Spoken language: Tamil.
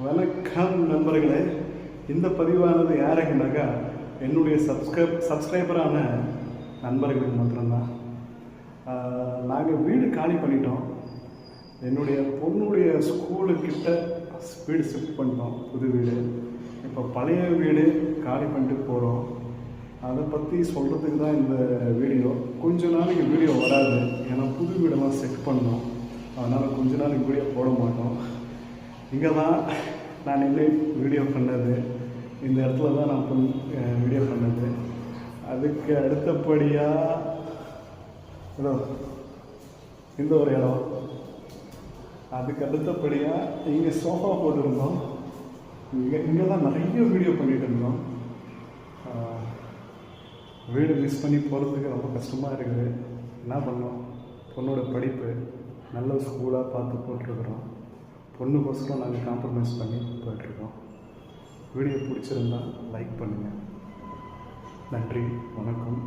வணக்கம் நண்பர்களே. இந்த பதிவானது யாருக்குனாக்கா என்னுடைய சப்ஸ்கிரைபரான நண்பர்களுக்கு மாத்திரம்தான். நாங்கள் வீடு காலி பண்ணிட்டோம். என்னுடைய பொண்ணுடைய ஸ்கூலுக்கிட்ட வீடு ஷிஃப்ட் பண்ணிட்டோம். புது வீடு. இப்போ பழைய வீடு காலி பண்ணிட்டு போகிறோம். அதை பற்றி சொல்கிறதுக்கு தான் இந்த வீடியோ. கொஞ்ச நாளைக்கு வீடியோ வராது, ஏன்னா புது வீடெல்லாம் செட் பண்ணோம். அதனால் கொஞ்ச நாளைக்கு வீடியோ போட மாட்டோம். இங்கே தான் நான் நின்று வீடியோ பண்ணது, இந்த இடத்துல தான் நான் வீடியோ பண்ணது. அதுக்கு அடுத்தபடியாக இந்த ஒரு இடம், அதுக்கு அடுத்தபடியாக இங்கே சோஃபா போட்டுருந்தோம். இங்கே தான் நிறைய வீடியோ பண்ணிகிட்டு இருந்தோம். வீடு மிஸ் பண்ணி போகிறதுக்கு ரொம்ப கஷ்டமாக இருக்குது. என்ன பண்ணோம், பொண்ணோட படிப்பு நல்ல ஸ்கூலாக பார்த்து போட்டிருக்கிறோம். பொண்ணுக்கோசரம் நாங்கள் காம்ப்ரமைஸ் பண்ணி போயிட்டுருக்கோம். வீடியோ பிடிச்சிருந்தால் லைக் பண்ணுங்கள். நன்றி, வணக்கம்.